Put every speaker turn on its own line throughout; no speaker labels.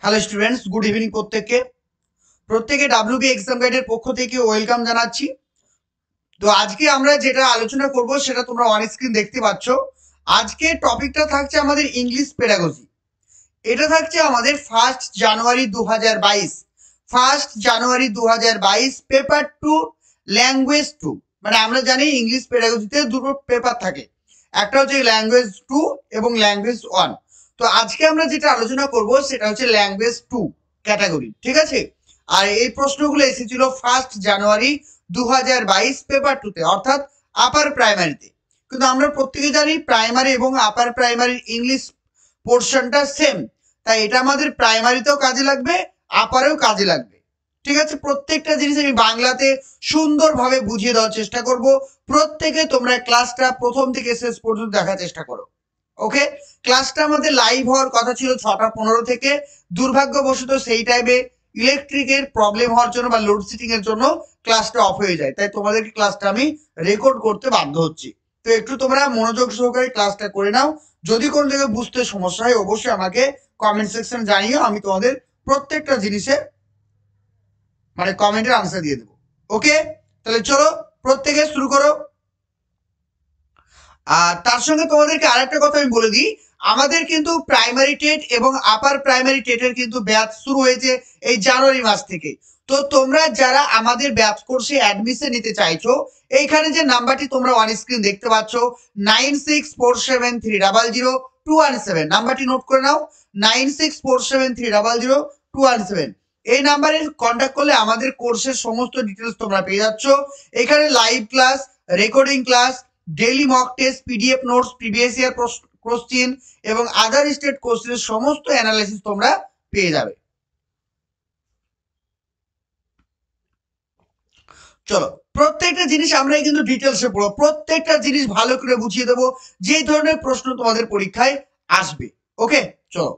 Hello students, good evening. প্রত্যেকে WB exam গাইডের পক্ষ থেকে ওয়েলকাম জানাচ্ছি। তো আজকে আমরা যেটা আলোচনা করব সেটা তোমরা অন স্ক্রিন দেখতে পাচ্ছ। আজকে টপিকটা থাকছে আমাদের ইংলিশ পেডাগজি। এটা থাকছে আমাদের 1 জানুয়ারি 2022, 1 জানুয়ারি 2022, পেপার 2, ল্যাঙ্গুয়েজ 2। মানে আমরা জানি ইংলিশ পেডাগজিতে দুটো পেপার থাকে, একটা হচ্ছে ল্যাঙ্গুয়েজ 2 এবং ল্যাঙ্গুয়েজ 1। তো আজকে আমরা যেটা আলোচনা করব সেটা হচ্ছে ল্যাঙ্গুয়েজ 2 ক্যাটাগরি, ঠিক আছে। আর এই প্রশ্নগুলো এসেছিল 1 জানুয়ারি 2022 পেপার 2তে, অর্থাৎ আপার প্রাইমারিতে। কিন্তু আমরা প্রত্যেকে জানি প্রাইমারি এবং আপার প্রাইমারির ইংলিশ পোর্শনটা সেম, তাই এটা আমাদের প্রাইমারিতেও কাজে লাগবে, আপারেও কাজে লাগবে, ঠিক আছে। প্রত্যেকটা জিনিস আমি বাংলাতে সুন্দরভাবে বুঝিয়ে দেওয়ার চেষ্টা করব। প্রত্যেকে তোমরা ক্লাসটা প্রথম থেকে শেষ পর্যন্ত দেখার চেষ্টা করো। ওকে, ক্লাসটা আমাদের লাইভ হওয়ার কথা ছিল 6টা 15 থেকে। দুর্ভাগ্যবশত সেই টাইমে ইলেকট্রিকের প্রবলেম হওয়ার জন্য বা লোডশেডিং এর জন্য ক্লাসটা অফ হয়ে যায়, তাই তোমাদেরকে ক্লাসটা আমি রেকর্ড করতে বাধ্য হচ্ছি। তো একটু তোমরা মনোযোগ সহকারে ক্লাসটা করে নাও। যদি কোনো জায়গায় বুঝতে সমস্যা হয় অবশ্যই আমাকে কমেন্ট সেকশন জানিও, আমি তোমাদের প্রত্যেকটা জিনিসের মানে কমেন্টের আনসার দিয়ে দেবো। ওকে, তাহলে চলো প্রত্যেকে শুরু করো। আর তার সঙ্গে তোমাদেরকে আরেকটা কথা আমি বলে দিই, আমাদের কিন্তু প্রাইমারি টেট এবং আপার প্রাইমারি টেটের কিন্তু ব্যাচ শুরু হয়েছে এই জানুয়ারি মাস থেকে। তো তোমরা যারা আমাদের ব্যাচ কোর্সে অ্যাডমিশন নিতে চাইছো, এইখানে যে নাম্বারটি তোমরা অন স্ক্রিন দেখতে পাচ্ছ 9647300217, নাম্বারটি নোট করে নাও। 9647300217, এই নাম্বারে কন্ট্যাক্ট করলে আমাদের কোর্সের সমস্ত ডিটেলস তোমরা পেয়ে যাচ্ছ। এখানে live class, recording class, daily mock test, PDF notes, previous year question এবং আদার স্টেট কোশ্চেনের সমস্ত অ্যানালাইসিস তোমরা পেয়ে যাবে। চলো প্রত্যেকটা জিনিস আমরা কিন্তু ডিটেলসে পড়ো, প্রত্যেকটা জিনিস ভালো করে বুঝিয়ে দেবো, যে ধরনের প্রশ্ন তোমাদের পরীক্ষায় আসবে। ওকে, চলো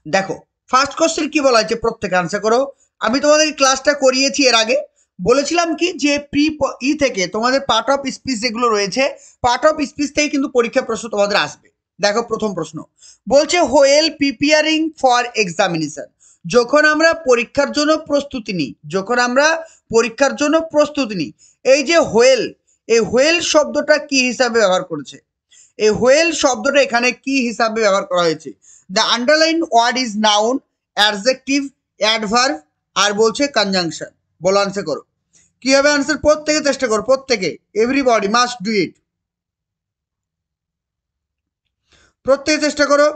দেখো ফার্স্ট কোশ্চেন কি বলা হয়েছে, প্রত্যেকে আনসার করো। আমি তোমাদের ক্লাসটা করিয়েছি এর আগে, বলেছিলাম কি যে থেকে তোমাদের পার্ট অফ স্পিচ যেগুলো রয়েছে, পার্ট অফ স্পিচ থেকে কিন্তু পরীক্ষা প্রশ্ন তোমাদের আসবে। দেখো প্রথম প্রশ্ন বলছে হোয়েল প্রিপেয়ারিং ফর এক্সামিনেশন, যখন আমরা পরীক্ষার জন্য প্রস্তুতি নিই, যখন আমরা পরীক্ষার জন্য প্রস্তুতি নিই। এই যে হোয়েল, এই হোয়েল শব্দটা কি হিসাবে ব্যবহার করেছে, এই হোয়েল শব্দটা এখানে কি হিসাবে ব্যবহার করা হয়েছে। The underline word is noun, adjective, adverb আর বলছে কনজাংশন। বলো আনসার করো, কি হবে আনসার, প্রত্যেকে চেষ্টা করো, প্রত্যেকে, এভরিবডি মাস্ট ডু ইট, প্রত্যেকে চেষ্টা করো।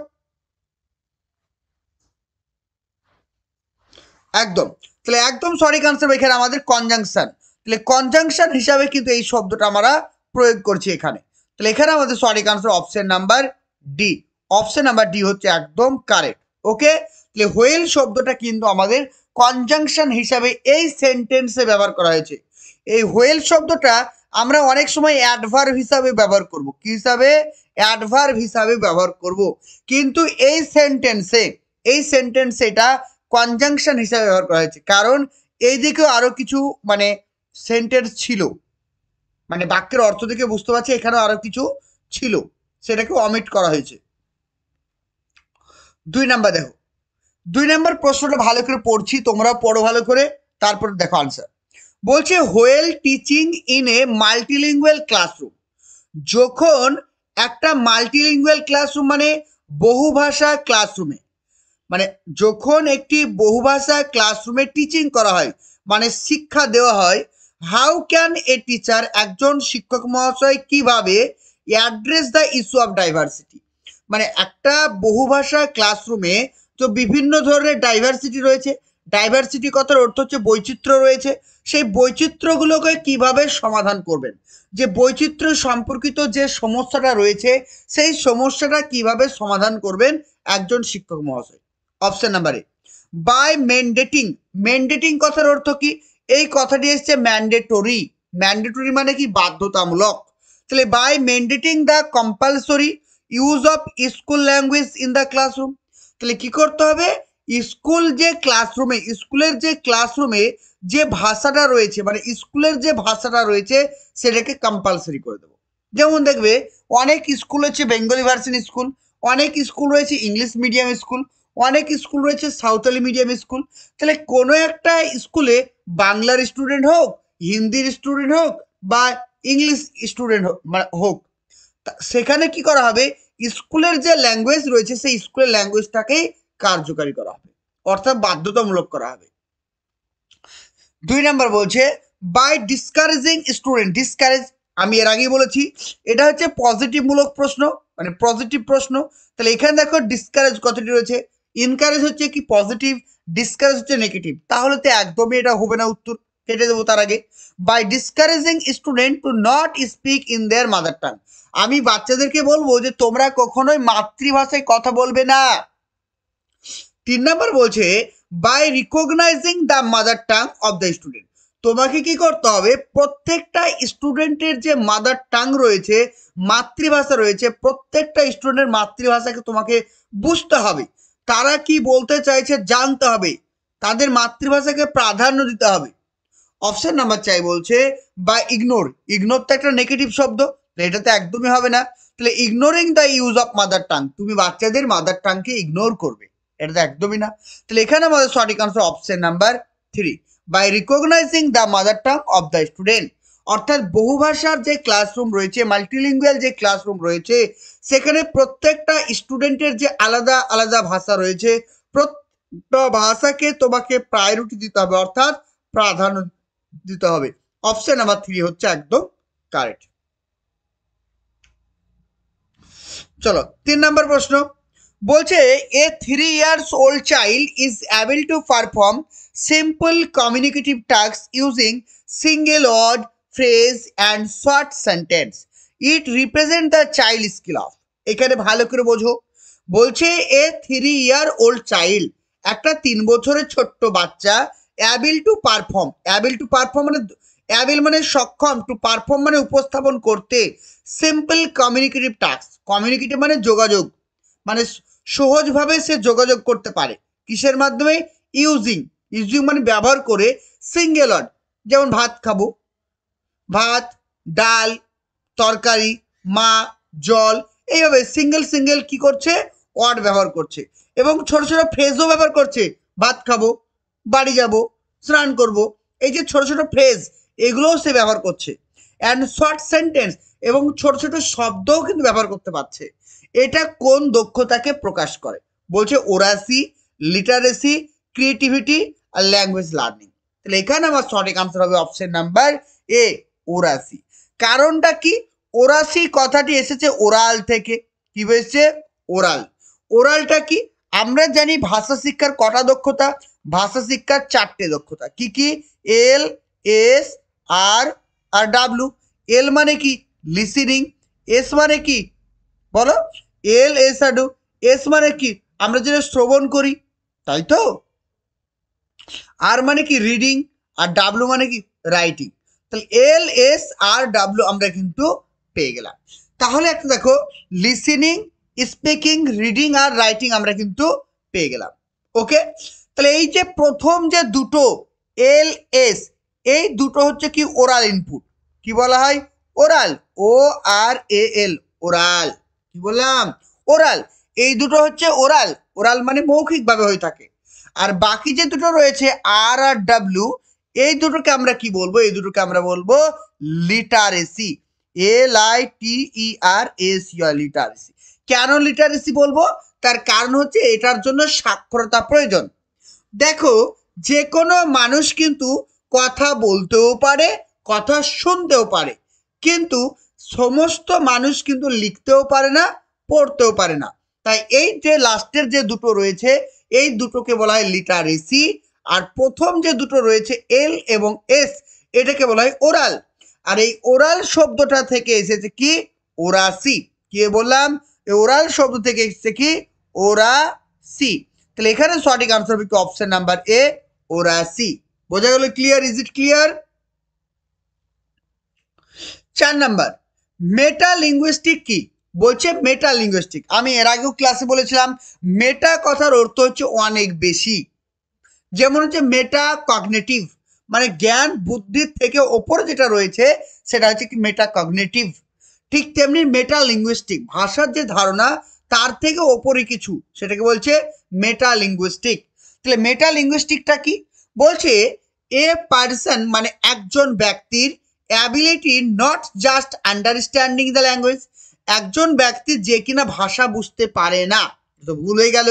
একদম, তাহলে একদম সঠিক আনসার এখানে আমাদের কনজাংশন। তাহলে কনজাংশন হিসাবে কিন্তু এই শব্দটা আমরা প্রয়োগ করছি এখানে। তাহলে এখানে আমাদের সঠিক answer option number D, option number D হচ্ছে একদম কারেক্ট। ওকে, তাহলে হোয়েল শব্দটা কিন্তু আমাদের কনজাংশন হিসাবে এই সেন্টেন্সে ব্যবহার করা হয়েছে। এই হোয়েল শব্দটা আমরা অনেক সময় অ্যাডভার্ব হিসাবে ব্যবহার করব, কি হিসাবে, অ্যাডভার্ব হিসাবে ব্যবহার করব, কিন্তু এই সেন্টেন্সে এটা কনজাংশন হিসাবে ব্যবহার করা হয়েছে, কারণ এই দিকেও আরো কিছু মানে সেন্টেন্স ছিল, মানে বাক্যের অর্থ থেকে বুঝতে পারছি এখানেও আরো কিছু ছিল, সেটাকে অমিট করা হয়েছে। 2 নাম্বার দেখো, 2 নাম্বার প্রশ্নটা ভালো করে পড়ছি, তোমরা পড়ো ভালো করে, তারপর দেখো আনসার। বলছে while teaching in a multilingual classroom, যখন একটা মাল্টিলিঙ্গুয়াল ক্লাসরুম মানে বহুভাষা ক্লাসরুমে, মানে যখন একটি বহুভাষা ক্লাসরুমে টিচিং করা হয় মানে শিক্ষা দেওয়া হয়, হাউ ক্যান এ টিচার, একজন শিক্ষক মহাশয় কিভাবে address the issue of diversity, মানে একটা বহুভাষা ক্লাসরুমে তো বিভিন্ন ধরনের ডাইভার্সিটি রয়েছে, ডাইভার্সিটি কথার অর্থ হচ্ছে বৈচিত্র্য রয়েছে, সেই বৈচিত্র্যগুলোকে কিভাবে সমাধান করবেন, যে বৈচিত্র্য সম্পর্কিত যে সমস্যাটা রয়েছে সেই সমস্যাটা কিভাবে সমাধান করবেন একজন শিক্ষক মহাশয়। অপশন নাম্বার এ, বাই ম্যান্ডেটিং, ম্যান্ডেটিং কথার অর্থ কি, এই কথাটি এসছে ম্যান্ডেটরি, ম্যান্ডেটরি মানে কি বাধ্যতামূলক, তাহলে by mandating the compulsory use of school language in the classroom, তাহলে কি করতে হবে, স্কুল যে ক্লাসরুমে, স্কুলের যে ক্লাসরুমে যে ভাষাটা রয়েছে মানে স্কুলের যে ভাষাটা রয়েছে সেটাকে কম্পালসরি করে দেবো। যেমন দেখবে অনেক স্কুল হচ্ছে বেঙ্গলি ভার্সন স্কুল, অনেক স্কুল রয়েছে ইংলিশ মিডিয়াম স্কুল, অনেক স্কুল রয়েছে সাঁওতালি মিডিয়াম স্কুল। তাহলে কোনো একটা স্কুলে বাংলার স্টুডেন্ট হোক, হিন্দির স্টুডেন্ট হোক বা ইংলিশ স্টুডেন্ট হোক, সেখানে কি করা হবে, স্কুলের যে ল্যাঙ্গুয়েজ রয়েছে সেই স্কুলের ল্যাঙ্গুয়েজটাকেই কার্যকারী করা হবে, অর্থাৎ বাধ্যতামূলক করা হবে। 2 নাম্বার বলছে বাই ডিসকারেজিং স্টুডেন্ট। ডিসকারেজ আমি এর আগেই বলেছি এটা হচ্ছে পজিটিভ মূলক প্রশ্ন, মানে পজিটিভ প্রশ্ন। তাহলে এখানে দেখো ডিসকারেজ কতটি রয়েছে, ইনকারেজ হচ্ছে কি পজিটিভ, ডিসকারেজ হচ্ছে নেগেটিভ, তাহলে তো একদমই এটা হবে না, উত্তর কেটে দেবো তার আগে। By discouraging student to not speak in their mother tongue. আমি বাচ্চাদেরকে বলবো যে তোমরা কখনোই মাতৃভাষায় কথা বলবে না। 3 নাম্বার বলছে by recognising the mother tongue of the student. তোমাকে কি করতে হবে, প্রত্যেকটা স্টুডেন্টের যে মাদার টাং রয়েছে, মাতৃভাষা রয়েছে, প্রত্যেকটা স্টুডেন্টের মাতৃভাষাকে তোমাকে বুঝতে হবে, তারা কি বলতে চাইছে জানতে হবে, তাদের মাতৃভাষাকে প্রাধান্য দিতে হবে। অপশন নাম্বার 4 বলছে বা ইগনোর। ইগনোর তো একটা নেগেটিভ শব্দ, এটা তো একদমই হবে না। তাহলে ignoring the use of mother tongue, তুমি বাচ্চাদের মাদার টাংকে ইগনোর করবে, এটা তো একদমই না। তাহলে এখানে আমাদের সঠিক answer option number 3 by recognising the mother tongue of the student. অর্থাৎ বহুভাষার যে ক্লাসরুম রয়েছে, মাল্টিলিঙ্গুয়াল যে ক্লাসরুম রয়েছে, সেখানে প্রত্যেকটা স্টুডেন্টের যে আলাদা আলাদা ভাষা রয়েছে, প্রত্যেকটা ভাষাকে তোমাকে প্রায়োরিটি দিতে হবে, অর্থাৎ প্রাধান্য দিতে হবে। অপশন নাম্বার 3 হচ্ছে একদম কারেক্ট। চলো 3 নাম্বার প্রশ্ন বলছে এ 3 years old child is able to perform simple communicative tasks using single word, phrase and short sentence. It represents the child skill of। এখানে ভালো করে বোঝো, বলছে এ 3 year old child, একটা 3 বছরের ছোট্ট বাচ্চা, অ্যাবিল টু পারফর্ম। অ্যাবিল টু পারফর্ম মানে অ্যাবিল মানে সক্ষম, টু পারফর্ম মানে উপস্থাপন করতে, সিম্পল কমিউনিকেটিভ টাস্ক। কমিউনিকেটিভ মানে যোগাযোগ, মানে সহজভাবে সে যোগাযোগ করতে পারে কিসের মাধ্যমে, ইউজিং। ইউজিং মানে ব্যবহার করে, সিঙ্গেল ওয়ার্ড, যেমন ভাত খাবো, ভাত, ডাল, তরকারি, মা, জল, এইভাবে সিঙ্গেল সিঙ্গেল কি করছে, ওয়ার্ড ব্যবহার করছে। এবং ছোট ছোট ফ্রেজও ব্যবহার করছে, ভাত খাবো, বাড়ি যাব, স্নান করব, এই যে ছোট ছোট ফ্রেজ, এগুলোও সে ব্যবহার করছে। অ্যান্ড শর্ট সেন্টেন্স, এবং ছোট ছোট শব্দও কিন্তু ব্যবহার করতে পারছে। এটা কোন দক্ষতাকে প্রকাশ করে, বলছে ওরাসি, লিটারেসি, ক্রিয়েটিভিটি আর ল্যাঙ্গুয়েজ লার্নিং। তাহলে এখানে আমার সঠিক আনসার হবে অপশন নাম্বার এ, ওরাসি। কারণটা কি, ওরাসি কথাটি এসেছে ওরাল থেকে, কি হয়েছে, ওরাল। ওরালটা কি, আমরা জানি ভাষা শিক্ষার কটা দক্ষতা, ভাষা শিক্ষার 4টে দক্ষতা, কি কি, এল, এস, আর আর ডাব্লু। এল মানে কি, লিসেনিং। এস মানে কি বলো, এল এস আর ডু। এস মানে কি, আমরা যেটা শ্রবণ করি, তাই তো। আর মানে কি, রিডিং। আর ডাব্লু মানে কি, রাইটিং। তাহলে এল এস আর ডাব্লু আমরা কিন্তু পেয়ে গেলাম। তাহলে একটা দেখো, লিসেনিং, স্পিকিং, রিডিং আর রাইটিং আমরা কিন্তু পেয়ে গেলাম। ওকে, তাহলে এই যে প্রথম যে দুটো এল এস, এই দুটো হচ্ছে কি ওরাল ইনপুট, কি বলা হয়, ওরাল, ও আর এ এল, ওরাল। কি বললাম, ওরাল। এই দুটো হচ্ছে ওরাল, ওরাল মানে মৌখিকভাবে হয়ে থাকে। আর বাকি যে দুটো রয়েছে আর আর ডাব্লু, এই দুটোকে আমরা কি বলবো, এই দুটোকে আমরা বলবো লিটারেসি, LITERACY, লিটারেসি। কেন লিটারেসি বলবো, তার কারণ হচ্ছে এটার জন্য সাক্ষরতা প্রয়োজন। দেখো, যে কোনো মানুষ কিন্তু কথা বলতেও পারে, কথা শুনতেও পারে, কিন্তু সমস্ত মানুষ কিন্তু লিখতেও পারে না, পড়তেও পারে না। তাই এই যে লাস্টের যে দুটো রয়েছে, এই দুটোকে বলা হয় লিটারেসি। আর প্রথম যে দুটো রয়েছে এল এবং এস, এটাকে বলা হয় ওরাল। আর এই ওরাল শব্দটা থেকে এসেছে কি, ওরাসি। কি বললাম, এই ওরাল শব্দ থেকে এসেছে কি, ওরাসি। তাহলে এখানে সঠিক আনসার হবে কি অপশন নাম্বার এ, ওরাসি। বোঝা গেল, clear, is it clear? 4 number, meta linguistic কি, বলছে মেটা লিঙ্গুইস্টিক। আমি এর আগেও ক্লাসে বলেছিলাম মেটা কথার অর্থ হচ্ছে অনেক বেশি। যেমন হচ্ছে মেটা কগনিটিভ, মানে জ্ঞান বুদ্ধির থেকে ওপরে যেটা রয়েছে সেটা হচ্ছে কি মেটা কগনিটিভ। ঠিক তেমনি মেটা লিঙ্গুইস্টিক, ভাষার যে ধারণা তার থেকে ওপরে কিছু, সেটাকে বলছে মেটালিঙ্গুইস্টিক। তাহলে মেটালিঙ্গুইস্টিকটা কি বলছে? এ পার্সন মানে একজন ব্যক্তির ability not just understanding the language, একজন ব্যক্তি যে কিনা ভাষা বুঝতে পারে না, তো ভুল হয়ে গেল।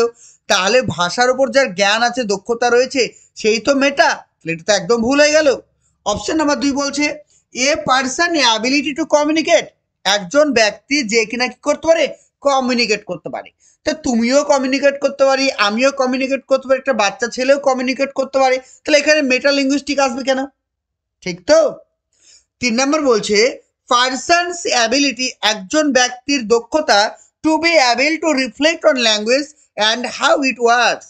তাহলে ভাষার উপর যার জ্ঞান আছে, দক্ষতা রয়েছে, সেই তো মেটা, এটা তো একদম ভুল হয়ে গেল। অপশন নাম্বার 2 বলছে a person ability to communicate, একজন ব্যক্তি যে কিনা কি করতে পারে, কমিউনিকেট করতে পারে। তো তুমিও কমিউনিকেট করতে পারি, আমিও কমিউনিকেট করতে পারি, একটা বাচ্চা ছেলেও কমিউনিকেট করতে পারে, তাহলে এখানে মেটালিঙ্গুইস্টিক আসবে কেন? ঠিক তো। 3 নম্বর বলছে পার্সনস অ্যাবিলিটি, একজন ব্যক্তির দক্ষতা to be able to reflect on language and how it works,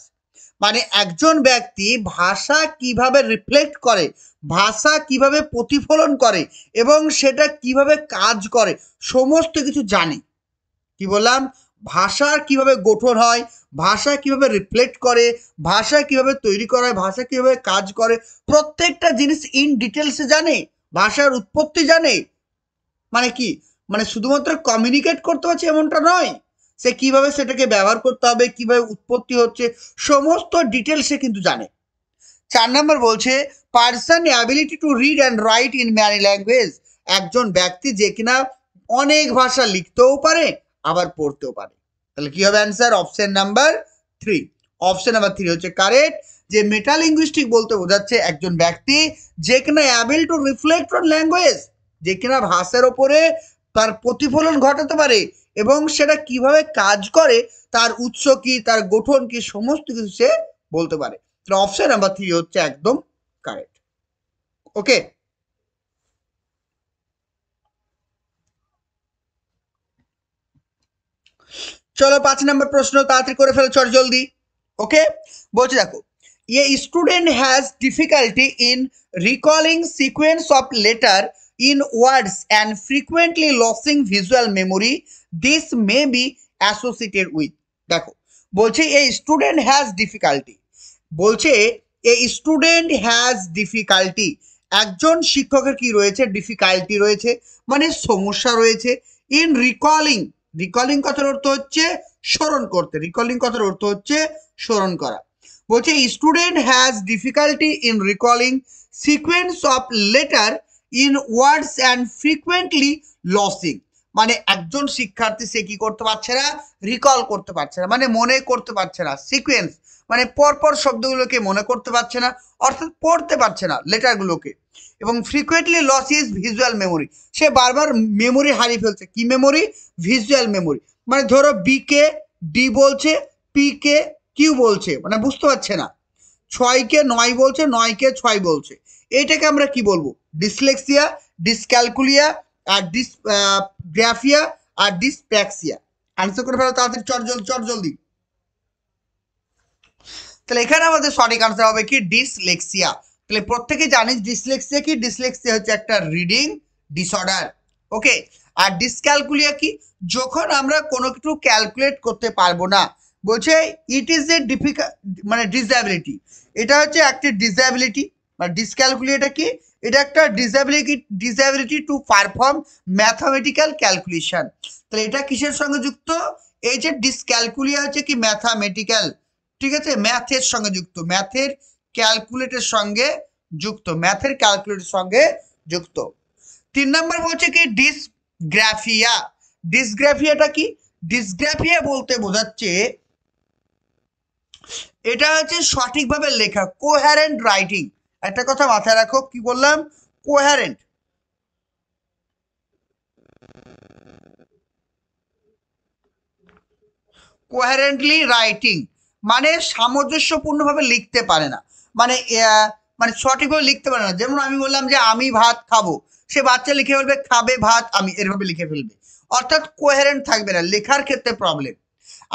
মানে একজন ব্যক্তি ভাষা কিভাবে রিফ্লেক্ট করে, ভাষা কিভাবে প্রতিফলন করে এবং সেটা কিভাবে কাজ করে, সমস্ত কিছু জানে। কি বললাম? ভাষার কিভাবে গঠন হয়, ভাষা কিভাবে রিফ্লেক্ট করে, ভাষা কিভাবে তৈরি করা হয়, ভাষা কিভাবে কাজ করে, প্রত্যেকটা জিনিস ইন ডিটেলসে জানে, ভাষার উৎপত্তি জানে। মানে কি, মানে শুধুমাত্র কমিউনিকেট করতে পারছে এমনটা নয়, সে কিভাবে সেটাকে ব্যবহার করতে হবে, কিভাবে উৎপত্তি হচ্ছে, সমস্ত ডিটেলস সে কিন্তু জানে। 4 নম্বর বলছে person ability to read and write in many language, একজন ব্যক্তি যে কিনা অনেক ভাষা লিখতেও পারে আবার পড়তেও পারে। তাহলে কি হবে answer? Option number 3। Option number 3 হচ্ছে কারেক্ট। যে মেটালিঙ্গুইস্টিক বলতে বোঝাচ্ছে একজন ব্যক্তি যে কিনা able to reflect on language, যে কিনা ভাষার ওপরে তার প্রতিফলন ঘটাতে পারে এবং সেটা কিভাবে কাজ করে, তার উৎস কি, তার গঠন কি, সমস্ত কিছু সে বলতে পারে। অপশন নাম্বার 3 হচ্ছে একদম কারেক্ট। ওকে, চলো 5 নম্বর প্রশ্ন তাড়াতাড়ি করে ফেলো, চট জলদি। ওকে, বলছে দেখো a student has difficulty in recalling sequence of letter in words and frequently losing visual memory, this may be associated with. দেখো বলছে এ স্টুডেন্ট হ্যাজ ডিফিকাল্টি, বলছে এ স্টুডেন্ট হ্যাজ ডিফিকাল্টি, একজন শিক্ষকের কি রয়েছে, ডিফিকাল্টি রয়েছে, মানে সমস্যা রয়েছে। ইন রিকলিং, রিকলিং কথার অর্থ হচ্ছে স্মরণ করতে, রিকলিং কথার অর্থ হচ্ছে স্মরণ করা। বলছে student has difficulty in recalling sequence of letter in words and frequently losing, মানে একজন শিক্ষার্থী সে কি করতে পারছে না, রিকল করতে পারছে না, মানে মনে করতে পারছে না, সিকোয়েন্স মানে পরপর শব্দগুলোকে মনে করতে পারছে না, অর্থাৎ পড়তে পারছে না লেটারগুলোকে, এবং frequently loss is visual memory, সে বারবার মেমোরি হারিয়ে ফেলছে। কি মেমোরি? Visual memory. মানে ধরো বি কে ডি বলছে, পি কে কিউ বলছে, মানে বুঝতে পারছে না, 6 কে 9 বলছে, 9 কে 6 বলছে, এটাকে আমরা কি বলবো? ডিসলেক্সিয়া, ডিসক্যালকুলিয়া, আর ডিসগ্রাফিয়া, আর ডিসপ্যাক্সিয়া। আনসার করে ফেলো তাড়াতাড়ি, চট জলদি। তাহলে এখানে আমাদের সঠিক আনসার হবে কি? ডিসলেক্সিয়া। তাহলে প্রত্যেকে জানিস ডিসলেক্সিয়া কি? ডিসলেক্সিয়া হচ্ছে একটা রিডিং ডিসঅর্ডার। ওকে, আর ডিসক্যালকুলিয়া কি? যখন আমরা কোনো কিছু ক্যালকুলেট করতে পারবো না, বলছে ইট ইজ এ ডিফিকাল্ট, মানে ডিসএবিলিটি, এটা হচ্ছে একটি ডিসএবিলিটি। মানে ডিসক্যালকুলিয়াটা কি? এটা একটা disability to perform mathematical calculation. তাহলে এটা কিসের সঙ্গে যুক্ত? এই যে ডিসক্যালকুলিয়া হচ্ছে কি ম্যাথামেটিক্যাল, ঠিক আছে, ম্যাথের সঙ্গে যুক্ত, ম্যাথের ক্যালকুলেটের সঙ্গে যুক্ত, ম্যাথের ক্যালকুলেটের সঙ্গে যুক্ত। 3 নম্বর বলছে কি ডিসগ্রাফিয়া। ডিসগ্রাফিয়াটা কি? ডিসগ্রাফিয়া বলতে বোঝাচ্ছে এটা হচ্ছে সঠিকভাবে লেখা, কোহ্যারেন্ট রাইটিং। একটা কথা মাথায় রাখো, কি বললাম? কোহ্যারেন্ট, কোহ্যারেন্টলি রাইটিং মানে সামঞ্জস্যপূর্ণভাবে লিখতে পারে না, মানে মানে সঠিকভাবে লিখতে পারে না। যেমন আমি বললাম যে আমি ভাত খাবো, সে বাচ্চা লিখে ফেলবে খাবে ভাত আমি, এরভাবে লিখে ফেলবে, অর্থাৎ কোহেরেন্ট থাকবে না, লেখার ক্ষেত্রে প্রবলেম।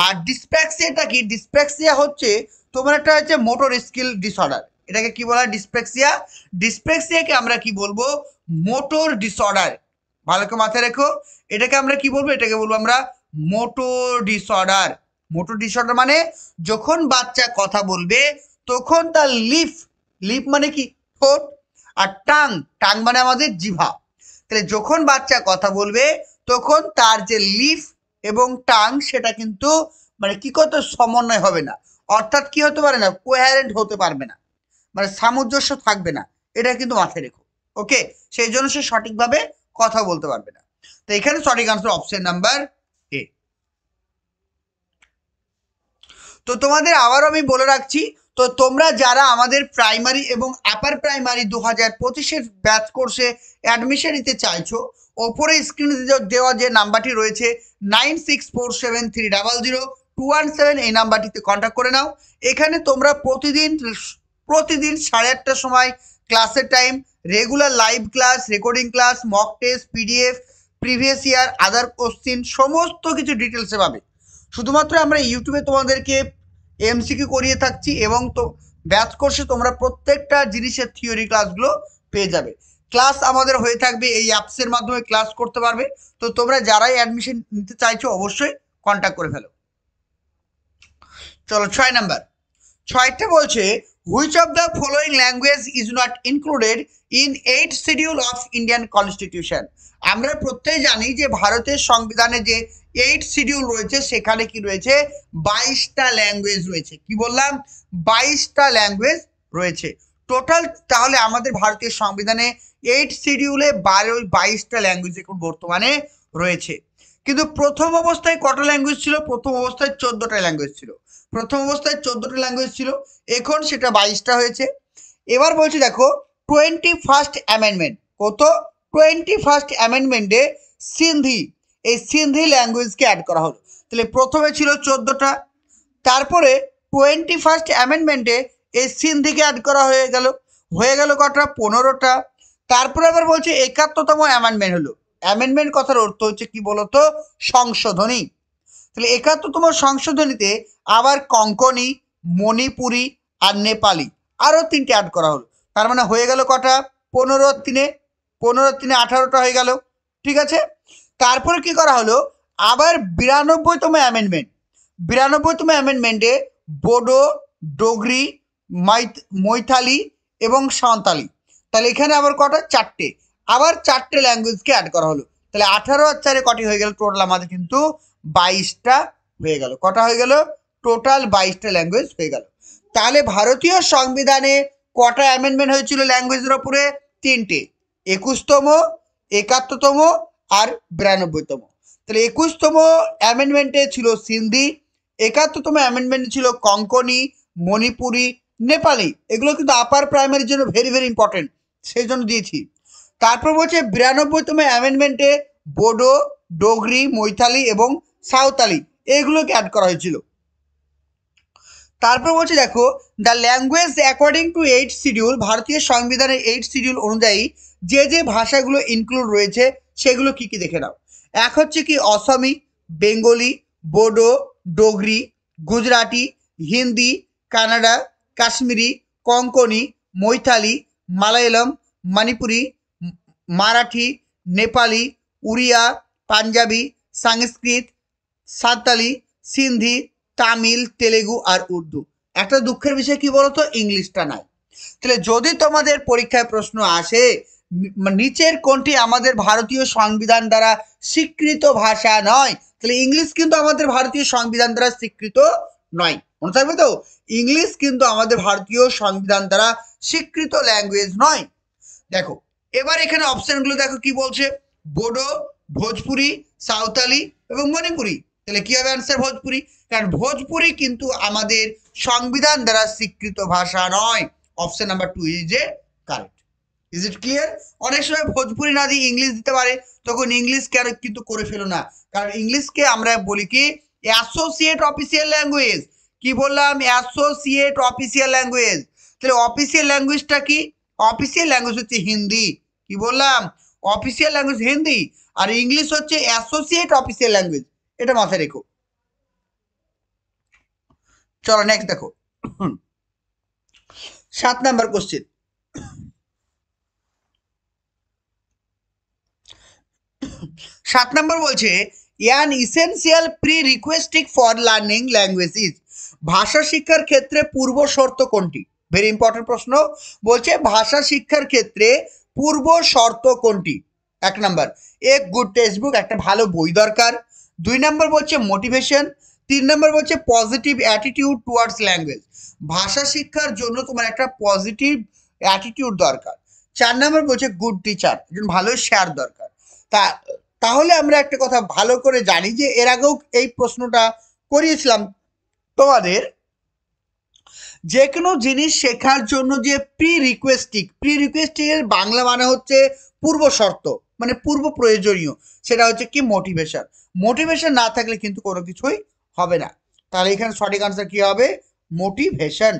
আর ডিসপ্যাক্সিয়াটা কি? ডিসপ্যাক্সিয়া হচ্ছে তোমার একটা হচ্ছে মোটর স্কিল ডিসঅর্ডার, এটাকে কি বলা হয়? ডিসপ্যাক্সিয়া। ডিসপ্যাক্সিয়াকে আমরা কি বলবো? Motor disorder. ভালো করে মাথায় রেখো, এটাকে আমরা কি বলবো? এটাকে বলবো আমরা মোটর ডিসঅর্ডার। মোটর ডিসঅর্ডার মানে যখন বাচ্চা কথা বলবে তখন তার লিপ মানে কি? ঠোঁট, আর টাং মানে আমাদের জিভা। তাহলে যখন বাচ্চা কথা বলবে তখন তার যে লিপ এবং টাং সেটা কিন্তু মানে কি করতে সমন্বয় হবে না, অর্থাৎ কি হতে পারে না, কোহ্যারেন্ট হতে পারবে না, মানে সামঞ্জস্য থাকবে না, এটা কিন্তু মাথায় রেখো। ওকে, সেই জন্য সে সঠিকভাবে কথা বলতে পারবে না। তো এখানে সঠিক আনসার অপশন নাম্বার এ। তো তোমাদের আবারও আমি বলে রাখছি, তো তোমরা যারা আমাদের প্রাইমারি এবং আপার প্রাইমারি 2025-এর ব্যাচ কোর্সে অ্যাডমিশন নিতে চাইছো, ওপরে স্ক্রিনে দেওয়া যে নাম্বারটি রয়েছে 9647300217, এই নাম্বারটিতে কন্ট্যাক্ট করে নাও। এখানে তোমরা প্রতিদিন 8:30টার সময় ক্লাসের time, regular live class, recording class, mock test, PDF, previous year, other question, সমস্ত কিছু ডিটেলসে পাবে। শুধুমাত্র আমরা ইউটিউবে তোমাদেরকে এমসিকিউ করিয়ে থাকছি এবং তো ব্যাচ কোর্সে তোমরা প্রত্যেকটা জিনিসের থিওরি ক্লাসগুলো পেয়ে যাবে। ক্লাস আমাদের হয়ে থাকবে এই অ্যাপসের মাধ্যমে, ক্লাস করতে পারবে। তো তোমরা যারাই অ্যাডমিশন নিতে চাইছো অবশ্যই কন্ট্যাক্ট করে ফেলো। চলো 6 নাম্বার। 6টা বলছে which of the following language is not included in 8th schedule of Indian constitution. আমরা প্রত্যেক জানি যে ভারতের সংবিধানে যে 8th শিডিউল রয়েছে সেখানে কি রয়েছে, 22টা ল্যাঙ্গুয়েজ রয়েছে। কি বললাম, 22টা ল্যাঙ্গুয়েজ রয়েছে টোটাল। তাহলে আমাদের ভারতীয় সংবিধানে 8th শিডিউলে 22টা ল্যাঙ্গুয়েজ এখন বর্তমানে রয়েছে। কিন্তু প্রথম অবস্থায় কটা ল্যাঙ্গুয়েজ ছিল, প্রথম অবস্থায় 14টা ল্যাঙ্গুয়েজ ছিল। প্রথম অবস্থায় 14টা ল্যাঙ্গুয়েজ ছিল, এখন সেটা 22টা হয়েছে। এবার বলছি দেখো 21st অ্যামেন্ডমেন্ট, কত, 21st অ্যামেন্ডমেন্টে সিন্ধি, এই সিন্ধি ল্যাঙ্গুয়েজকে অ্যাড করা হলো। তাহলে প্রথমে ছিল 14টা, তারপরে 21st অ্যামেন্ডমেন্টে এই সিন্ধিকে অ্যাড করা হয়ে গেল কটা, 15টা। তারপরে আবার বলছে 71তম অ্যামেন্ডমেন্ট হলো। অ্যামেন্ডমেন্ট কথার অর্থ হচ্ছে কি বলতো, সংশোধনী। তাহলে 71তম সংশোধনীতে আবার কঙ্কনি, মণিপুরি আর নেপালি আরও 3টে অ্যাড করা হলো। তার মানে হয়ে গেল কটা, 15 3 18টা হয়ে গেল। ঠিক আছে, তারপরে কি করা হলো, আবার 92তম অ্যামেন্ডমেন্ট, 92তম অ্যামেন্ডমেন্টে বোডো, ডোগরি, মৈথালি এবং সাঁওতালি। তাহলে এখানে আবার কটা, 4টে, আবার 4টে ল্যাঙ্গুয়েজকে অ্যাড করা হলো। তাহলে 18 আর 4 কটি হয়ে গেল, টোটাল আমাদের কিন্তু 22টা হয়ে গেল। কটা হয়ে গেল, টোটাল 22টা ল্যাঙ্গুয়েজ হয়ে গেল। তাহলে ভারতীয় সংবিধানে কটা অ্যামেন্ডমেন্ট হয়েছিল ল্যাঙ্গুয়েজের ওপরে, 3টে, 21তম, 71তম আর 92তম। তাহলে 21তম অ্যামেন্ডমেন্টে ছিল সিন্ধি, 71তম অ্যামেন্ডমেন্টে ছিল কঙ্কনি, মণিপুরি, নেপালি। এগুলো কিন্তু আপার প্রাইমারির জন্য ভেরি ভেরি ইম্পর্টেন্ট, সেই জন্য দিয়েছি। তারপর বলছে 92তম অ্যামেন্ডমেন্টে বোডো, ডোগরি, মৈথালি এবং সাঁওতালি এইগুলোকে অ্যাড করা হয়েছিল। তারপর বলছে দেখো the language according to 8th schedule, ভারতীয় সংবিধানের 8th শিডিউল অনুযায়ী যে যে ভাষাগুলো ইনক্লুড রয়েছে সেগুলো কি কি দেখে নাও। এক হচ্ছে কি অসমী, বেঙ্গলি, বোডো, ডোগরি, গুজরাটি, হিন্দি, কানাডা, কাশ্মীরি, কঙ্কনি, মৈথালি, মালায়ালম, মণিপুরি, মারাঠি, নেপালি, উড়িয়া, পাঞ্জাবি, সংস্কৃত, সাঁওতালি, সিন্ধি, তামিল, তেলেগু আর উর্দু। একটা দুঃখের বিষয় কি বলতো, ইংলিশটা নাই। তাহলে যদি তোমাদের পরীক্ষায় প্রশ্ন আসে নিচের কোনটি আমাদের ভারতীয় সংবিধান দ্বারা স্বীকৃত ভাষা নয়, তাহলে ইংলিশ কিন্তু আমাদের ভারতীয় সংবিধান দ্বারা স্বীকৃত নয়। মনে থাকবে তো, ইংলিশ কিন্তু আমাদের ভারতীয় সংবিধান দ্বারা স্বীকৃত ল্যাঙ্গুয়েজ নয়। দেখো এবার এখানে অপশনগুলো দেখো কি বলছে, বোডো, ভোজপুরি, সাঁওতালি এবং মণিপুরি। তাহলে কি হবে অ্যান্সার, ভোজপুরি, কারণ ভোজপুরি কিন্তু আমাদের সংবিধান দ্বারা স্বীকৃত ভাষা নয়। Option number 2 is a correct. Is it clear? অনেক সময় ভোজপুরি না দিয়ে ইংলিশ দিতে পারে, তখন ইংলিশকে আর কিন্তু করে ফেলো না, কারণ ইংলিশকে আমরা বলি কি অ্যাসোসিয়েট অফিসিয়াল ল্যাঙ্গুয়েজ। কি বললাম, অ্যাসোসিয়েট অফিসিয়াল ল্যাঙ্গুয়েজ। তাহলে অফিসিয়াল ল্যাঙ্গুয়েজটা কি, অফিসিয়াল ল্যাঙ্গুয়েজ হচ্ছে হিন্দি। কি বললাম, অফিসিয়াল ল্যাঙ্গুয়েজ হিন্দি, আর ইংলিশ হচ্ছে অ্যাসোসিয়েট অফিসিয়াল ল্যাঙ্গুয়েজ, এটা মাথায় রেখো। চলো নেক্সট দেখো 7 নাম্বার কোশ্চেন। 7 নম্বর বলছে an essential prerequisite for learning language is, ভাষা শিক্ষার ক্ষেত্রে পূর্ব শর্ত কোনটি? ভেরি ইম্পর্টেন্ট প্রশ্ন। বলছে ভাষা শিক্ষার ক্ষেত্রে পূর্ব শর্ত কোনটি? 1 নাম্বার, এক গুড টেক্সট বুক, একটা ভালো বই দরকার। 2 নম্বর বলছে মোটিভেশন, 3 নম্বর বলছে পজিটিভ অ্যাটিটিউড টুয়ার্ডস ল্যাঙ্গুয়েজ, ভাষা শিক্ষার জন্য তোমার একটা পজিটিভ অ্যাটিটিউড দরকার। 4 নম্বর বলছে গুড টিচার, একজন ভালো শেয়ার দরকার। তাহলে আমরা একটা কথা ভালো করে জানি যে এর আগেও এই প্রশ্নটা করিয়েছিলাম তোমাদের, যে কোনো জিনিস শেখার জন্য যে প্রি রিকোয়েস্টিং এর বাংলা মানে হচ্ছে পূর্ব শর্ত, মানে পূর্ব প্রয়োজনীয়, সেটা হচ্ছে কি মোটিভেশন না থাকলে কিন্তু কোনো কিছুই হবে না। তাহলে এখানে সঠিক আনসার কি হবে? মোটিভেশন।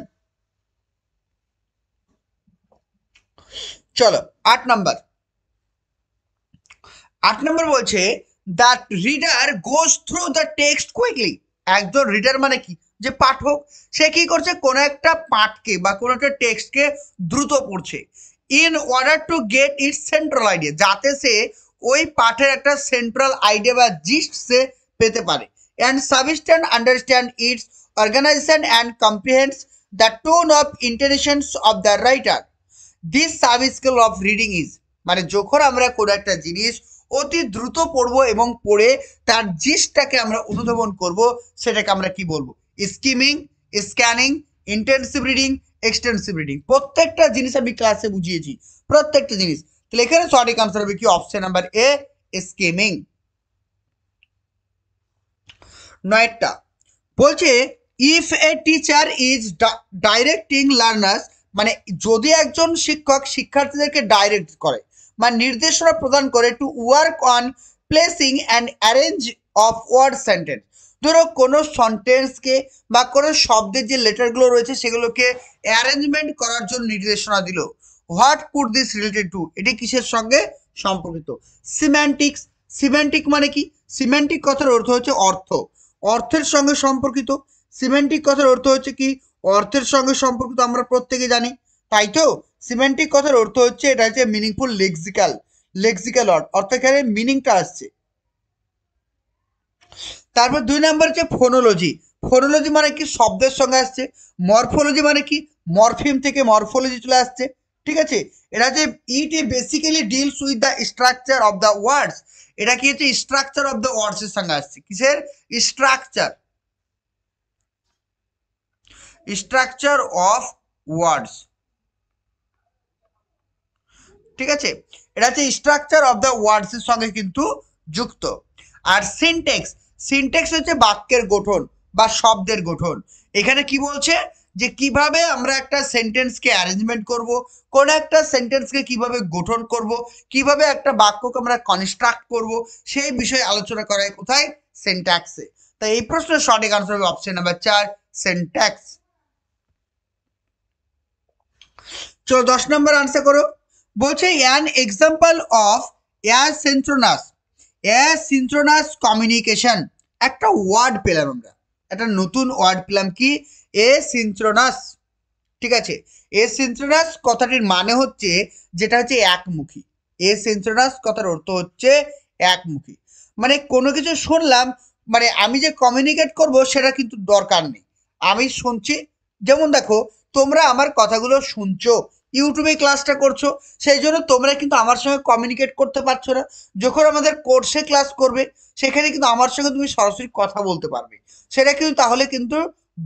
চলো 8 নাম্বার বলছে that reader goes through the text quickly. একজন রিডার মানে কি? যে পাঠক, সে কি করছে? কোনো একটা পাঠকে বা কোনো একটা টেক্সটকে দ্রুত পড়ছে in order to get its central idea, যাতে সে ওই পাঠের একটা সেন্ট্রাল আইডিয়া বা জিস্ট সে পেতে পারে, and substand understand its organisation and comprehends the tone of intentions of the writer. This sub skill of reading is, মানে যখন আমরা কোনো একটা জিনিস অতি দ্রুত পড়বো এবং পড়ে তার জিস্টটাকে আমরা অনুধাবন করব, সেটাকে আমরা কি বলবো? Skimming, scanning, intensive reading, extensive reading. প্রত্যেকটা জিনিস আমি ক্লাসে বুঝিয়েছি, প্রত্যেকটা জিনিস। তাহলে এখানে সঠিক আনসার হবে কি? Option number A, skimming. 9টা বলছে if a teacher is directing learners, মানে যদি একজন শিক্ষক শিক্ষার্থীদেরকে ডাইরেক্ট করে বা নির্দেশনা প্রদান করে to work on placing and arrange of word sentence, ধরো কোনো সেন্টেন্সকে বা কোনো শব্দের যে লেটারগুলো রয়েছে সেগুলোকে অ্যারেঞ্জমেন্ট করার জন্য নির্দেশনা দিল। What could this related to, এটি কিসের সঙ্গে সম্পর্কিত? সিম্যান্টিক্স। সিম্যান্টিক মানে কি? সিম্যান্টিক কথার অর্থ হচ্ছে অর্থ, অর্থের সঙ্গে সম্পর্কিত। সিমেন্টিক কথার অর্থ হচ্ছে কি? অর্থের সঙ্গে সম্পর্কিত, আমরা প্রত্যেকে জানি, তাই তো? সিমেন্টিক কথার অর্থ হচ্ছে এটা হচ্ছে মিনিংফুল লেক্সিক্যাল ওয়ার্ড, অর্থাৎ এখানে মিনিংটা আসছে। তারপর 2 নম্বর হচ্ছে ফোনোলজি। ফোনোলজি মানে কি? শব্দের সঙ্গে আসছে। মরফোলজি মানে কি? মরফিম থেকে মরফোলজি চলে আসছে, ঠিক আছে? এটা হচ্ছে it basically deals with the structure of the words, এটা কি হচ্ছে? স্ট্রাকচার অফ দ্য ওয়ার্ডস এর সঙ্গে আসছে। কিসের স্ট্রাকচার অফ ওয়ার্ডস, ঠিক আছে? এটা হচ্ছে স্ট্রাকচার অফ দ্য ওয়ার্ডস এর সঙ্গে কিন্তু যুক্ত। আর সিনট্যাক্স হচ্ছে বাক্যের গঠন বা শব্দের গঠন। এখানে কি বলছে? যে কিভাবে আমরা একটা সেন্টেন্সকে অ্যারেঞ্জমেন্ট করব, কোন একটা সেন্টেন্সকে কিভাবে গঠন করব, কিভাবে একটা বাক্যকে আমরা কনস্ট্রাক্ট করব, সেই বিষয়ে আলোচনা করা হয় কোথায়? সিনট্যাক্সে। তাই এই প্রশ্নের সঠিক আনসার হবে অপশন নাম্বার 4, সিনট্যাক্স। চলো 10 নম্বর আনসার করো। বলছে an example of asynchronous communication, একটা ওয়ার্ড পেলাম আমরা, একটা নতুন ওয়ার্ড পেলাম কি? এসিনক্রোনাস, ঠিক আছে? এসিনক্রোনাস কথাটির মানে হচ্ছে যেটা হচ্ছে একমুখী। এসিনক্রোনাস কথার অর্থ হচ্ছে একমুখী, মানে কোনো কিছু শুনলাম, মানে আমি যে কমিউনিকেট করব সেটা কিন্তু দরকার নেই, আমি শুনছি। যেমন দেখো, তোমরা আমার কথাগুলো শুনছো, ইউটিউবে ক্লাসটা করছো, সেই জন্য তোমরা কিন্তু আমার সঙ্গে কমিউনিকেট করতে পারছো না। যখন আমাদের কোর্সে ক্লাস করবে সেখানে কিন্তু আমার সঙ্গে তুমি সরাসরি কথা বলতে পারবে, সেটা কিন্তু তাহলে কিন্তু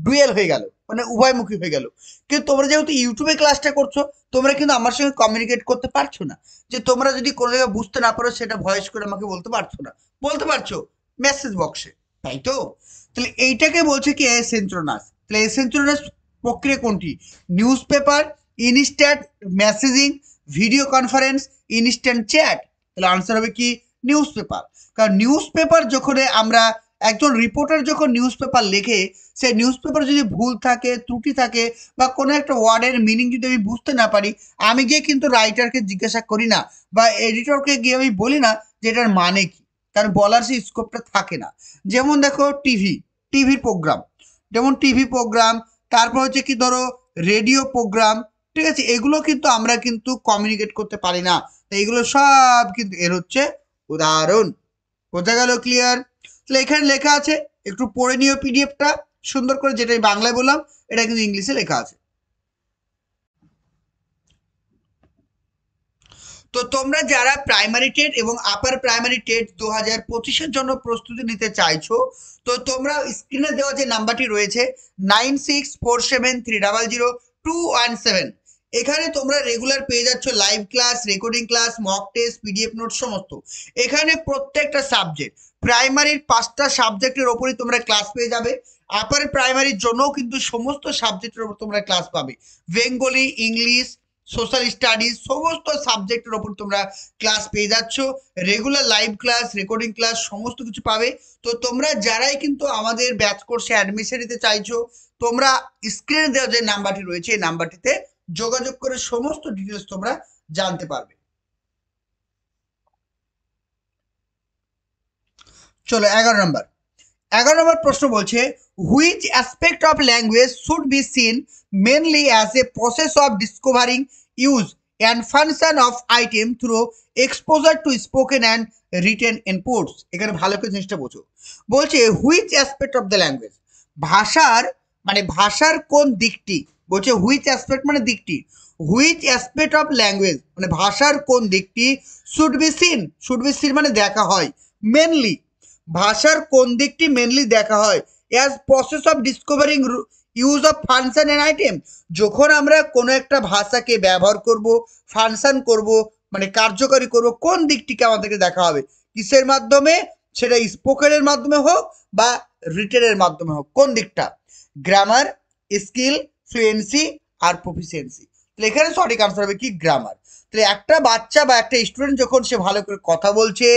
ডুয়েল হয়ে গেল, মানে উভয়মুখী হয়ে গেল। কিন্তু তোমরা যেহেতু ইউটিউবে ক্লাসটা করছো, তোমরা কিন্তু আমার সঙ্গে কমিউনিকেট করতে পারছো না। যে তোমরা যদি কোনো জায়গায় বুঝতে না পারো সেটা ভয়েস করে আমাকে বলতে পারছো না, বলতে পারছো মেসেজ বক্সে, তাই তো? তাহলে এইটাকে বলছে কি এসিনক্রোনাস। তাহলে এসিনক্রোনাস প্রক্রিয়া কোনটি? News paper, instant messaging, video conference, instant chat. তাহলে আনসার হবে কি? News paper. কারণ নিউজ পেপার যখন আমরা, একজন রিপোর্টার যখন নিউজ পেপার লেখে, সেই নিউজ পেপার যদি ভুল থাকে, ত্রুটি থাকে, বা কোনো একটা ওয়ার্ডের মিনিং যদি আমি বুঝতে না পারি, আমি গিয়ে কিন্তু রাইটারকে জিজ্ঞাসা করি না, বা এডিটরকে গিয়ে আমি বলি না যে এটার মানে কি, কারণ বলার সেই স্কোপটা থাকে না। যেমন দেখো টিভির প্রোগ্রাম, তারপর হচ্ছে কি ধরো রেডিও প্রোগ্রাম, ঠিক আছে? এগুলো কিন্তু আমরা কিন্তু কমিউনিকেট করতে পারি না, তো এগুলো সব কিন্তু এর হচ্ছে উদাহরণ। বোঝা গেল? ক্লিয়ার? তাহলে এখানে লেখা আছে, একটু পড়ে নিও পিডিএফটা সুন্দর করে, যেটা বাংলায় বললাম এটা কিন্তু ইংলিশে লেখা আছে। তো তোমরা যারা প্রাইমারি টেট এবং আপার প্রাইমারি টেট 2025-এর জন্য প্রস্তুতি নিতে চাইছো, তো তোমরা স্ক্রিনে দেওয়া যে নাম্বারটি রয়েছে 9647300217, এখানে তোমরা রেগুলার পেয়ে যাচ্ছ live class, recording class, mock test, PDF note সমস্ত। এখানে প্রত্যেকটা সাবজেক্ট, প্রাইমারির 5টা সাবজেক্টের ওপরই তোমরা ক্লাস পেয়ে যাবে। আপার প্রাইমারির জন্যও কিন্তু সমস্ত সাবজেক্টের ওপর তোমরা ক্লাস পাবে। বেঙ্গলি, ইংলিশ, সোশ্যাল স্টাডিজ সমস্ত সাবজেক্টের ওপর তোমরা ক্লাস পেয়ে যাচ্ছ। Regular live class, recording class সমস্ত কিছু পাবে। তো তোমরা যারাই কিন্তু আমাদের ব্যাচ কোর্সে অ্যাডমিশন নিতে চাইছো, তোমরা স্ক্রিনে দেওয়া যে নাম্বারটি রয়েছে এই নাম্বারটিতে যোগাযোগ করে সমস্ত ডিটেলস তোমরা জানতে পারবে। চলো 11 নম্বর প্রশ্ন বলছে, which aspect of language should be seen mainly as a process of discovering use and function of item through exposure two spoken and written inputs. এখানে ভালো করে জিনিসটা বোঝো। বলছে which aspect of the language, ভাষার কোন দিকটি, বলছে হুইচ অ্যাসপেক্ট মানে দিকটি, হুইচ অ্যাসপেক্ট অফ ল্যাঙ্গুয়েজ মানে ভাষার কোন দিকটি শুড বি সিন মানে দেখা হয়, মেনলি ভাষার কোন দিকটি মেনলি দেখা হয় as process of discovering use of function and item. যখন আমরা কোনো একটা ভাষাকে ব্যবহার করব, ফাংশন করব মানে কার্যকরী করব, কোন দিকটিকে আমাদেরকে দেখা হবে, কিসের মাধ্যমে, সেটা স্পোকেনের মাধ্যমে হোক বা রিটেনের মাধ্যমে হোক, কোন দিকটা, গ্রামার, স্কিল, ফ্লুয়েন্সি আর প্রফিসিয়েন্সি। তাহলে এখানে সঠিক আনসার হবে কি গ্রামার। তাহলে একটা বাচ্চা বা একটা স্টুডেন্ট যখন সে ভালো করে কথা বলছে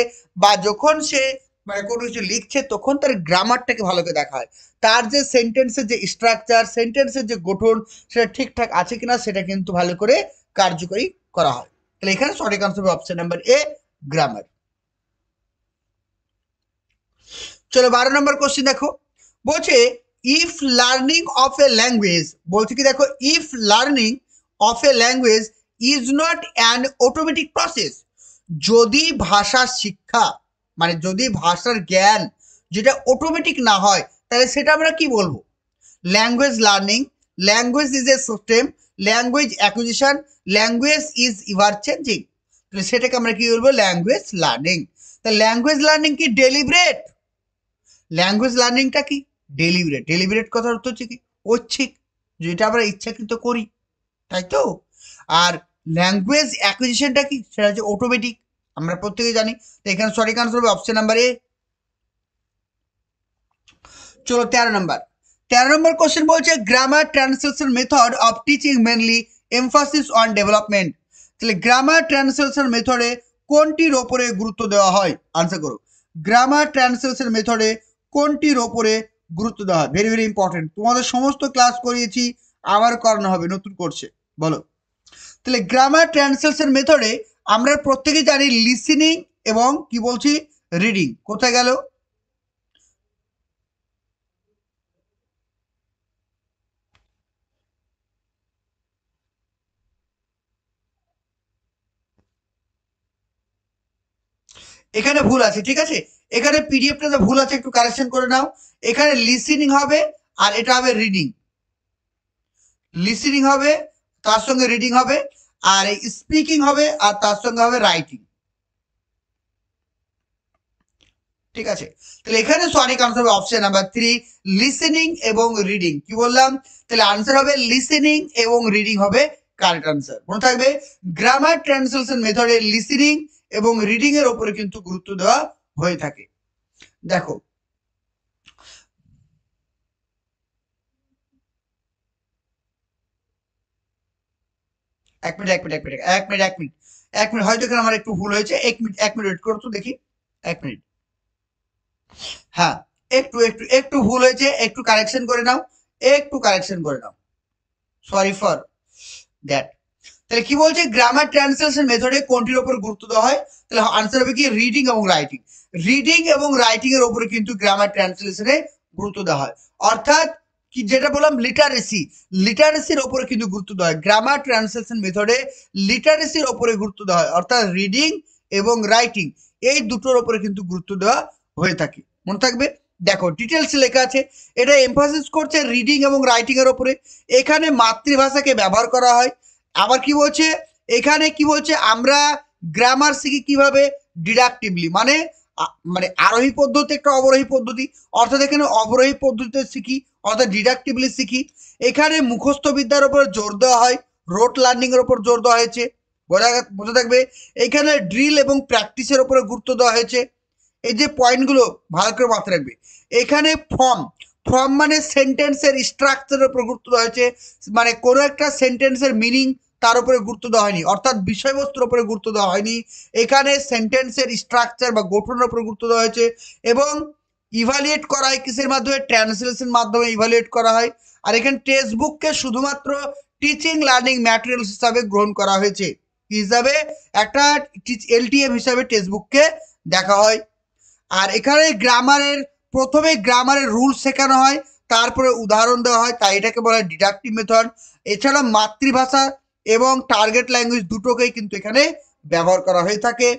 বা যখন সে মানে কোনো কিছু লিখছে, তখন তার গ্রামারটাকে ভালো করে দেখা হয়, তার যে সেন্টেন্সের যে স্ট্রাকচার, সেন্টেন্সের যে গঠন সেটা ঠিকঠাক আছে কিনা সেটা কিন্তু ভালো করে কার্যকরী করা হয়। তাহলে এখানে সঠিক আনসার হবে অপশন নাম্বার এ, গ্রামার। চলো 12 নম্বর কোশ্চেন দেখো। বলছে if learning of A language, বলছে কি দেখো, if learning of A language is not an automatic process, যদি ভাষা শিক্ষা মানে যদি ভাষার জ্ঞান যেটা অটোমেটিক না হয়, তাহলে সেটা আমরা কি বলবো, language learning, language is a system, language acquisition, language is ever changing. তাহলে সেটাকে আমরা কি বলবো, ল্যাঙ্গুয়েজ লার্নিং। তাহলে ল্যাঙ্গুয়েজ লার্নিং কি ডেলিব্রেট, ল্যাঙ্গুয়েজ লার্নিংটা কি ডেলিব্রেট, ডেলিব্রেট কথার অর্থ হচ্ছে কি ঐচ্ছিক, যেটা আমরা ইচ্ছাকৃত করি, তাই তো। আর ল্যাঙ্গুয়েজ অ্যাকুইজিশনটা কি, সেটা হচ্ছে অটোমেটিক, আমরা প্রত্যেকে জানি। তো এখানে সঠিক আনসার হবে অপশন নাম্বার এ। চলো 13 নম্বর কোশ্চেন বলছে grammar translation method of teaching mainly emphasis on development. তাহলে গ্রামার ট্রান্সলেশন মেথডে কোনটির ওপরে গুরুত্ব দেওয়া হয়, আনসার করো। গ্রামার ট্রান্সলেশন মেথডে কোনটির ওপরে গুরুত্ব দেওয়া হয়, ভেরি ভেরি ইম্পর্টেন্ট, তোমাদের সমস্ত ক্লাস করিয়েছি, আবার করানো হবে নতুন কোর্সে, বলো। তাহলে গ্রামার ট্রান্সলেশন মেথডে আমরা প্রত্যেকে জানি লিসেনিং এবং কি বলছি রিডিং, কোথায় গেল, এখানে ভুল আছে, ঠিক আছে, এখানে পিডিএফটাতে ভুল আছে, একটু কারেকশন করে নাও। এখানে লিসেনিং হবে আর এটা হবে রিডিং, লিসেনিং হবে তার সঙ্গে রিডিং হবে, আর স্পিকিং হবে আর তার সঙ্গে হবে রাইটিং, ঠিক আছে। তাহলে এখানে সঠিক আনসার হবে অপশন নাম্বার 3, লিসেনিং এবং রিডিং। কি বললাম, তাহলে আনসার হবে লিসেনিং এবং রিডিং হবে কারেক্ট আনসার। মনে থাকবে গ্রামার ট্রান্সলেশন মেথডে লিসেনিং এবং রিডিং এর উপরে কিন্তু গুরুত্ব দেওয়া হয়ে থাকে। দেখো এক মিনিট হয়তো এখানে আমার একটু ভুল হয়েছে, এক মিনিট ওয়েট করো তো দেখি, এক মিনিট, হ্যাঁ একটু ভুল হয়েছে, একটু কারেকশন করে নাও, সরি ফর দ্যাট। তাহলে কি বলছে, গ্রামার ট্রান্সলেশন মেথডে কোনটির উপর গুরুত্ব দেওয়া হয়, তাহলে আনসার হবে কি রিডিং এবং রাইটিং। রিডিং এবং রাইটিং এর উপরে কিন্তু গ্রামার ট্রান্সলেশনে গুরুত্ব দেওয়া হয়, অর্থাৎ কি যেটা বললাম লিটারেসির উপরে কিন্তু গুরুত্ব দেওয়া হয়। গ্রামার ট্রান্সলেশন মেথডে লিটারেসির উপরে গুরুত্ব দেওয়া হয়, অর্থাৎ রিডিং এবং রাইটিং এই দুটোর উপরে কিন্তু গুরুত্ব দেওয়া হয়ে থাকে, মনে থাকবে। দেখো ডিটেলস লেখা আছে, এটা এমফাসিস করছে রিডিং এবং রাইটিং এর উপরে। এখানে মাতৃভাষাকে ব্যবহার করা হয়। আবার কি বলছে, এখানে কি বলছে, আমরা গ্রামার শিখি কিভাবে? ডিডাক্টিভলি, মানে মানে আরোহী পদ্ধতি একটা অবরোহী পদ্ধতি, অর্থাৎ এখানে অবরোহী পদ্ধতিতে শিখি, অর্থাৎ ডিডাক্টিভলি শিখি। এখানে মুখস্থ বিদ্যার উপর জোর দেওয়া হয়, রোট লার্নিং এর উপর জোর দেওয়া হয়েছে, বোঝা থাকবে। এখানে ড্রিল এবং প্র্যাকটিসের উপরে গুরুত্ব দেওয়া হয়েছে। এই যে পয়েন্টগুলো ভালো করে মাথায় রাখবে। এখানে ফর্ম মানে সেন্টেন্সের স্ট্রাকচারের উপর গুরুত্ব দেওয়া হয়েছে, মানে কোনো একটা সেন্টেন্সের মিনিং তার উপরে গুরুত্ব দেওয়া হয়নি, অর্থাৎ বিষয়বস্তুর উপরে গুরুত্ব দেওয়া হয়নি। এখানে সেন্টেন্সের স্ট্রাকচার বা গঠনের উপরে গুরুত্ব দেওয়া হয়েছে এবং ইভালুয়েট করা হয় কিসের মাধ্যমে? ট্রান্সলেশন মাধ্যমে ইভালুয়েট করা হয়। আর এখানে টেক্সট বুককে শুধুমাত্র টিচিং লার্নিং ম্যাটেরিয়ালস হিসাবে গ্রহণ করা হয়েছে, কি হিসাবে? একটা এলটিএম হিসাবে টেক্সট বুককে দেখা হয়। আর এখানে প্রথমে গ্রামারের রুলস শেখানো হয়, তারপরে উদাহরণ দেওয়া হয়, তাই এটাকে বলা হয় ডিডাক্টিভ মেথড। এছাড়া মাতৃভাষা এবং টার্গেট ল্যাঙ্গুয়েজ দুটোকেই কিন্তু এখানে ব্যবহার করা হয়ে থাকে।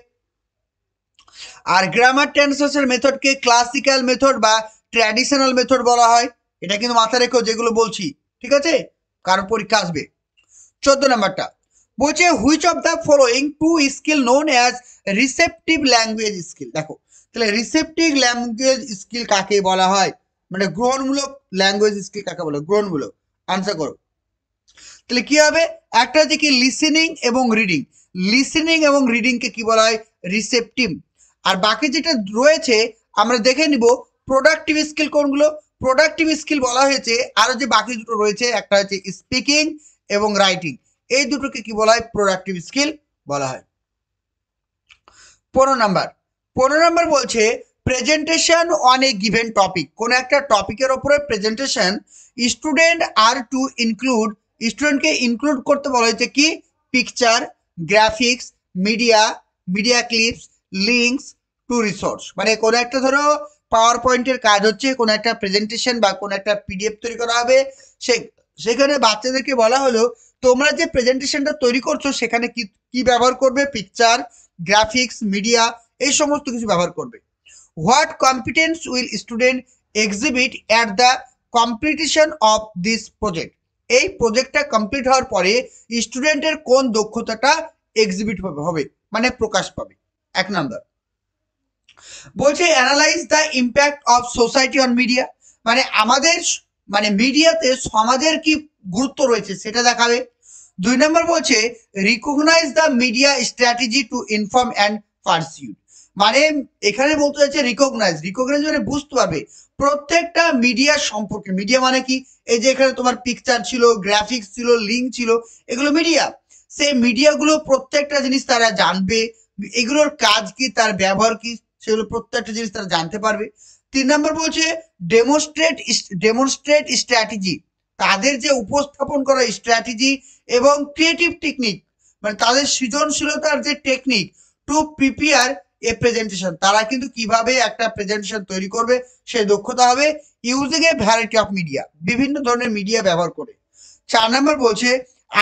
আর গ্রামার ট্রান্সলেশন মেথডকে ক্লাসিক্যাল মেথড বা ট্র্যাডিশনাল মেথড বলা হয়। এটা কিন্তু মাথায় রেখো যেগুলো বলছি, ঠিক আছে, কারণ পরীক্ষা আসবে। 14 নাম্বারটা বলছে which of the following to skill known as receptive language skill. দেখো তাহলে রিসেপটিভ ল্যাঙ্গুয়েজ স্কিল কাকে বলা হয়, মানে গ্রহণমূলক ল্যাঙ্গুয়েজ স্কিল কাকে বলে? গ্রহণমূলক, আনসার করো। তাহলে কি হবে? একটা হচ্ছে কি লিসেনিং এবং রিডিং, লিসেনিং এবং রিডিংকে কি বলা হয়? রিসেপটিভ। আর বাকি যেটা রয়েছে আমরা দেখে নিব প্রোডাক্টিভ স্কিল কোনগুলো। প্রোডাক্টিভ স্কিল বলা হয়েছে আরো যে বাকি দুটো রয়েছে, একটা হচ্ছে স্পিকিং এবং রাইটিং, এই দুটোকে কি বলা হয়? প্রোডাক্টিভ স্কিল বলা হয়। 15 নাম্বার বলছে presentation on a given topic. কোন একটা টপিকের উপরে presentation student are to include, স্টুডেন্টকে ইনক্লুড করতে বলা হয়েছে কি? Picture, graphics, media clips, links to resource. মানে কোনো একটা ধরো পাওয়ার পয়েন্টের কাজ হচ্ছে, কোনো একটা প্রেজেন্টেশন বা কোনো একটা পিডিএফ তৈরি করা হবে, সেখানে বাচ্চাদেরকে বলা হলো তোমরা যে প্রেজেন্টেশনটা তৈরি করছো সেখানে কি কি ব্যবহার করবে? পিকচার, গ্রাফিক্স, মিডিয়া, এই সমস্ত কিছু ব্যবহার করবে। What competence will student exhibit at the completion of this project. এই প্রজেক্টটা কমপ্লিট হওয়ার পরে স্টুডেন্টের কোন দক্ষতাটা এক্সিবিট হবে, মানে প্রকাশ পাবে? 1 নাম্বার বলছে analyse the impact of society on media, মানে আমাদের মানে মিডিয়াতে সমাজের কি গুরুত্ব রয়েছে সেটা দেখাবে। 2 নম্বর বলছে recognise the media strategy to inform and pursuit, মানে এখানে বলতে চাইছে রিকগনাইজ মানে বুঝতে পারবে প্রত্যেকটা মিডিয়া সম্পর্কে। মিডিয়া মানে কি? এই যে এখানে তোমার পিকচার ছিল, গ্রাফিক্স ছিল, লিঙ্ক ছিল, এগুলো মিডিয়া। সেই মিডিয়াগুলো প্রত্যেকটা জিনিস তারা জানবে, এগুলোর কাজ কি, তার ব্যবহার কি, সেগুলো প্রত্যেকটা জিনিস তারা জানতে পারবে। 3 নম্বর বলছে ডেমনস্ট্রেট স্ট্র্যাটেজি, তাদের যে উপস্থাপন করা স্ট্র্যাটেজি এবং ক্রিয়েটিভ টেকনিক, মানে তাদের সৃজনশীলতার যে technique to prepare a presentation, তারা কিন্তু কিভাবে একটা প্রেজেন্টেশন তৈরি করবে সেই দক্ষতা হবে। Using a variety of media, বিভিন্ন ধরনের মিডিয়া ব্যবহার করে। 4 নম্বর বলছে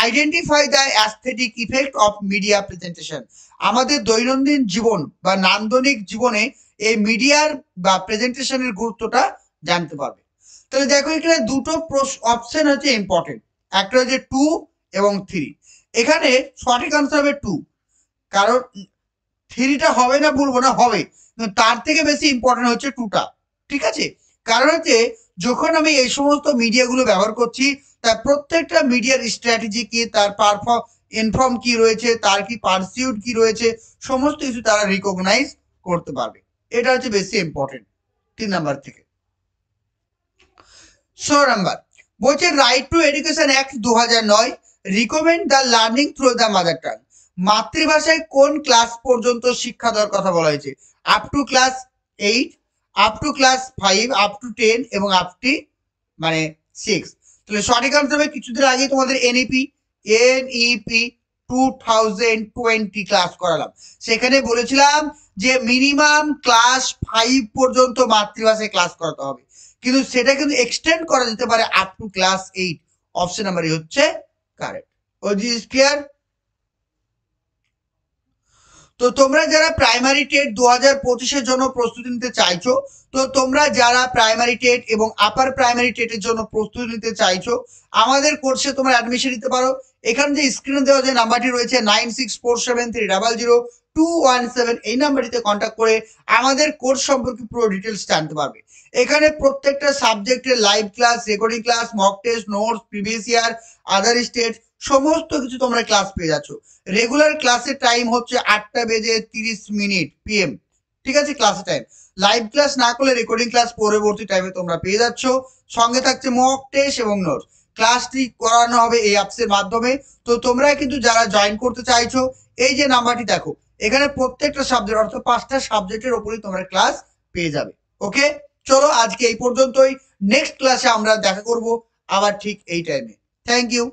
identify the aesthetic effect of media presentation, আমাদের দৈনন্দিন জীবন বা নান্দনিক জীবনে এই মিডিয়ার বা প্রেজেন্টেশনের গুরুত্বটা জানতে পারবে। তাহলে দেখো এখানে দুটো অপশন হচ্ছে ইম্পর্টেন্ট, একটা হচ্ছে 2 এবং 3। এখানে সঠিক আনসার হবে 2, কারণ 3টা হবে না বলবো না, হবে, তার থেকে বেশি ইম্পর্টেন্ট হচ্ছে 2টা, ঠিক আছে। কারণ হচ্ছে যখন আমি এই সমস্ত মিডিয়াগুলো ব্যবহার করছি, তার প্রত্যেকটা মিডিয়ার স্ট্র্যাটেজি কি, তার ইনফর্ম কি রয়েছে, তার কি পারসিউট কি রয়েছে, সমস্ত কিছু তারা রিকগনাইজ করতে পারবে। এটা হচ্ছে বেশি ইম্পর্টেন্ট 3 নাম্বার থেকে। 16 নাম্বার বলছে right two education act 2009 recommend the learning through the mother tongue, মাতৃভাষায় কোন ক্লাস পর্যন্ত শিক্ষা দেওয়ার কথা বলা হয়েছে? Up to class 8, up to class 5, up to 10 এবং আপ টু মানে 6। তাহলে সঠিক আনসার হবে, কিছুদিন আগে তোমাদের এনইপি 2020 ক্লাস করালাম, সেখানে বলেছিলাম যে মিনিমাম ক্লাস 5 পর্যন্ত মাতৃভাষায় ক্লাস করাতে হবে, কিন্তু সেটা কিন্তু এক্সটেন্ড করা যেতে পারে আপ টু ক্লাস 8। অপশন নাম্বারই হচ্ছে কারেক্ট। ও জি ক্লিয়ার? তো তোমরা যারা প্রাইমারি টেট 2025-এর জন্য প্রস্তুতি নিতে চাইছো, তো তোমরা যারা প্রাইমারি টেট এবং আপার প্রাইমারি টেটের জন্য প্রস্তুতি নিতে চাইছো, আমাদের কোর্সে তোমরা অ্যাডমিশন নিতে পারো। এখানে যে স্ক্রিনে দেওয়া যে নাম্বারটি রয়েছে 9647300217, এই নাম্বারটিতে কন্ট্যাক্ট করে আমাদের কোর্স সম্পর্কে পুরো ডিটেলস জানতে পারবে। এখানে প্রত্যেকটা সাবজেক্টের live class, recording class, mock test, notes, previous year, other state সমস্ত কিছু তোমরা ক্লাস পেয়ে যাচ্ছ। রেগুলার ক্লাসের টাইম হচ্ছে 8:30 PM, ঠিক আছে ক্লাসের টাইম। লাইভ ক্লাস না করলে রেকর্ডিং ক্লাস পরবর্তী টাইমে তোমরা পেয়ে যাচ্ছ। সঙ্গে থাকছে মক টেস্ট এবং নোটস। ক্লাসটি করানো হবে এই অ্যাপসের মাধ্যমে। তো তোমরা কিন্তু যারা জয়েন করতে চাইছো, এই যে নাম্বারটি দেখো, এখানে প্রত্যেকটা সাবজেক্ট অর্থাৎ 5টা সাবজেক্টের উপরই তোমরা ক্লাস পেয়ে যাবে। ওকে, চলো আজকে এই পর্যন্তই। নেক্সট ক্লাসে আমরা দেখা করব আবার ঠিক এই টাইমে। Thank you.